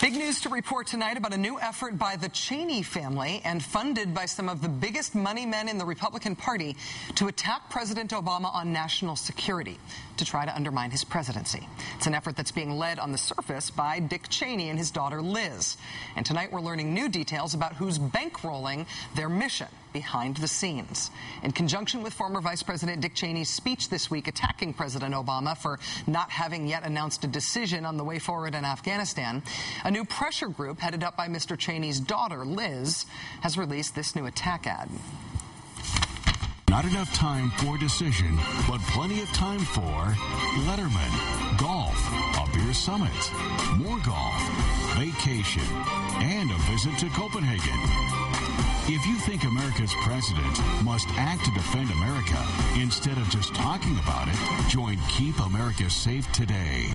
Big news to report tonight about a new effort by the Cheney family and funded by some of the biggest money men in the Republican Party to attack President Obama on national security to try to undermine his presidency. It's an effort that's being led on the surface by Dick Cheney and his daughter Liz. And tonight we're learning new details about who's bankrolling their mission behind the scenes. In conjunction with former Vice President Dick Cheney's speech this week attacking President Obama for not having yet announced a decision on the way forward in Afghanistan, a new pressure group headed up by Mr. Cheney's daughter, Liz, has released this new attack ad. Not enough time for decision, but plenty of time for Letterman, golf, a beer summit, more golf, vacation, and a visit to Copenhagen. If you think America's president must act to defend America instead of just talking about it, join Keep America Safe today.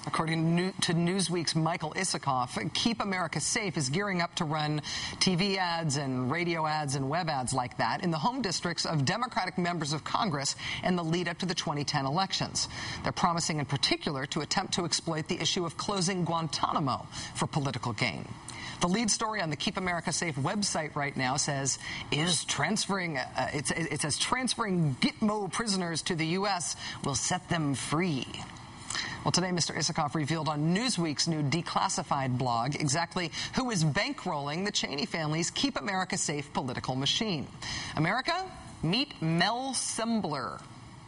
According to Newsweek's Michael Isikoff, Keep America Safe is gearing up to run TV ads and radio ads and web ads like that in the home districts of Democratic members of Congress in the lead up to the 2010 elections. They're promising in particular to attempt to exploit the issue of closing Guantanamo for political gain. The lead story on the Keep America Safe website right now says, it says transferring Gitmo prisoners to the U.S. will set them free. Well, today, Mr. Isikoff revealed on Newsweek's new declassified blog exactly who is bankrolling the Cheney family's Keep America Safe political machine. America, meet Mel Sembler.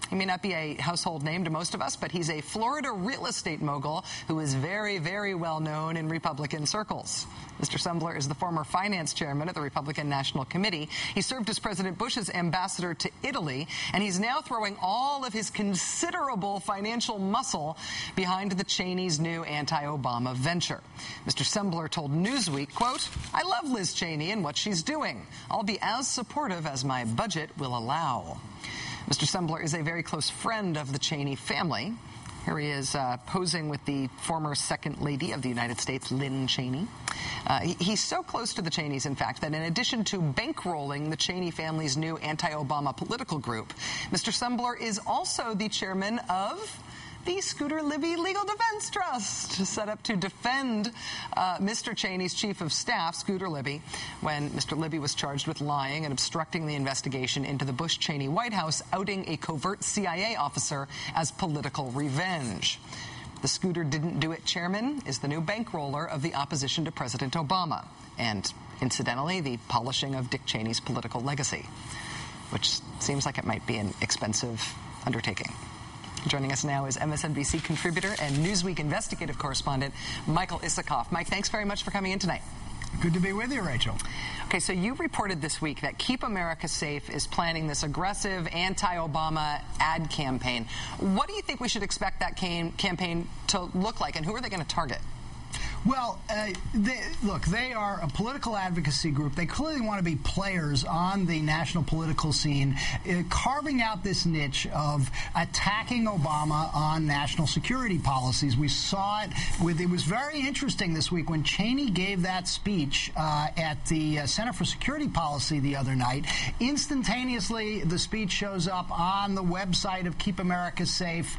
He may not be a household name to most of us, but he's a Florida real estate mogul who is very, very well known in Republican circles. Mr. Sembler is the former finance chairman of the Republican National Committee. He served as President Bush's ambassador to Italy, and he's now throwing all of his considerable financial muscle behind the Cheneys' new anti-Obama venture. Mr. Sembler told Newsweek, quote, "I love Liz Cheney and what she's doing. I'll be as supportive as my budget will allow." Mr. Sembler is a very close friend of the Cheney family. Here he is posing with the former Second Lady of the United States, Lynn Cheney. He's so close to the Cheneys, in fact, that in addition to bankrolling the Cheney family's new anti-Obama political group, Mr. Sembler is also the chairman of the Scooter Libby Legal Defense Trust, set up to defend Mr. Cheney's chief of staff, Scooter Libby, when Mr. Libby was charged with lying and obstructing the investigation into the Bush-Cheney White House, outing a covert CIA officer as political revenge. The Scooter Didn't Do It chairman is the new bankroller of the opposition to President Obama, and incidentally, the polishing of Dick Cheney's political legacy, which seems like it might be an expensive undertaking. Joining us now is MSNBC contributor and Newsweek investigative correspondent Michael Isikoff. Mike, thanks very much for coming in tonight. Good to be with you, Rachel. Okay, so you reported this week that Keep America Safe is planning this aggressive anti-Obama ad campaign. What do you think we should expect that campaign to look like, and who are they going to target? Well, they are a political advocacy group. They clearly want to be players on the national political scene, carving out this niche of attacking Obama on national security policies. We saw it it was very interesting this week when Cheney gave that speech at the Center for Security Policy the other night. Instantaneously, the speech shows up on the website of Keep America Safe.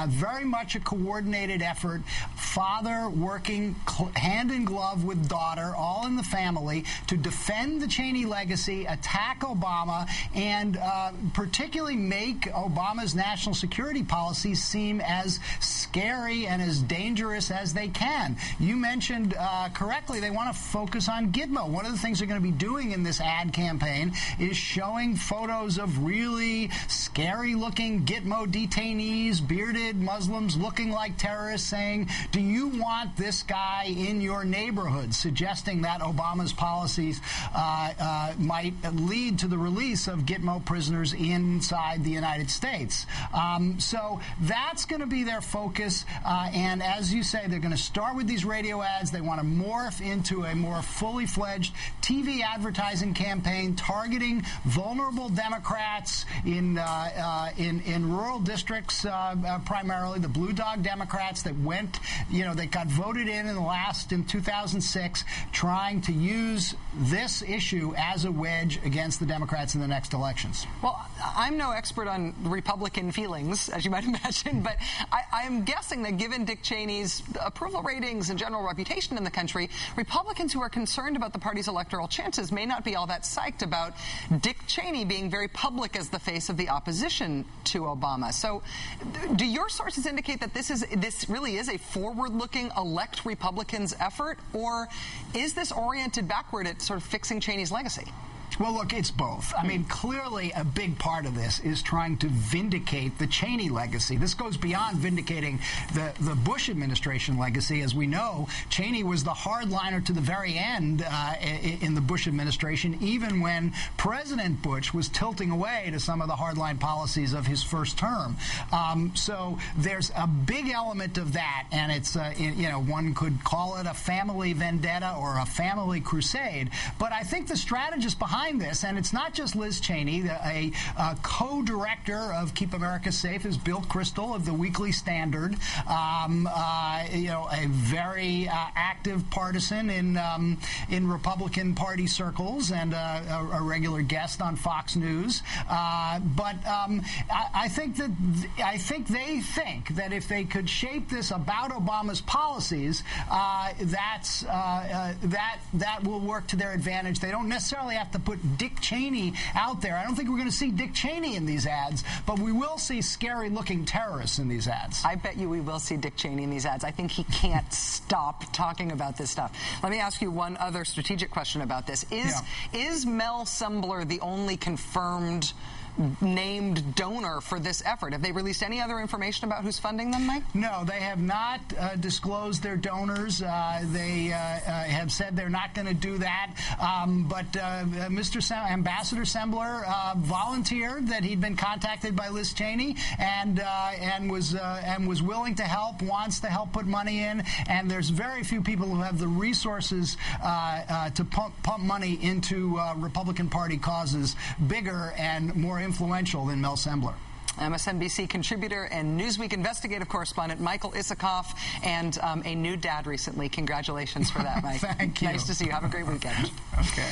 Very much a coordinated effort. Father working hand in glove with daughter, all in the family, to defend the Cheney legacy, attack Obama, and particularly make Obama's national security policies seem as scary and as dangerous as they can. You mentioned correctly they want to focus on Gitmo. One of the things they're going to be doing in this ad campaign is showing photos of really scary-looking Gitmo detainees, bearded Muslims looking like terrorists, saying, "Do you want this guy in your neighborhood?" suggesting that Obama's policies might lead to the release of Gitmo prisoners inside the United States. So that's going to be their focus. And as you say, they're going to start with these radio ads. They want to morph into a more fully fledged TV advertising campaign targeting vulnerable Democrats in rural districts, primarily the Blue Dog Democrats that went, that got voted in the in 2006, trying to use this issue as a wedge against the Democrats in the next elections. Well, I'm no expert on Republican feelings, as you might imagine, but I'm guessing that given Dick Cheney's approval ratings and general reputation in the country, Republicans who are concerned about the party's electoral chances may not be all that psyched about Dick Cheney being very public as the face of the opposition to Obama. So do your sources indicate that this really is a forward-looking elect Republicans effort, or is this oriented backward at sort of fixing Cheney's legacy? Well, look, it's both. I mean, clearly a big part of this is trying to vindicate the Cheney legacy. This goes beyond vindicating the Bush administration legacy. As we know, Cheney was the hardliner to the very end in the Bush administration, even when President Bush was tilting away to some of the hardline policies of his first term. So there's a big element of that, and it's, one could call it a family vendetta or a family crusade. But I think the strategist behind this, and it's not just Liz Cheney, a co-director of Keep America Safe is Bill Kristol of the Weekly Standard, a very active partisan in Republican Party circles and a regular guest on Fox News. But I think they think that if they could shape this about Obama's policies, that will work to their advantage. They don't necessarily have to put Dick Cheney out there. I don't think we're going to see Dick Cheney in these ads, but we will see scary-looking terrorists in these ads. I bet you we will see Dick Cheney in these ads. I think he can't stop talking about this stuff. Let me ask you one other strategic question about this. Is Mel Sembler the only confirmed named donor for this effort? Have they released any other information about who's funding them, Mike? No, they have not disclosed their donors. They have said they're not going to do that. But Ambassador Sembler volunteered that he'd been contacted by Liz Cheney and was willing to help, wants to help put money in. And there's very few people who have the resources to pump money into Republican Party causes bigger and more influential than Mel Sembler. MSNBC contributor and Newsweek investigative correspondent Michael Isikoff, and a new dad recently. Congratulations for that, Mike. Thank you. Nice to see you. Have a great weekend. Okay.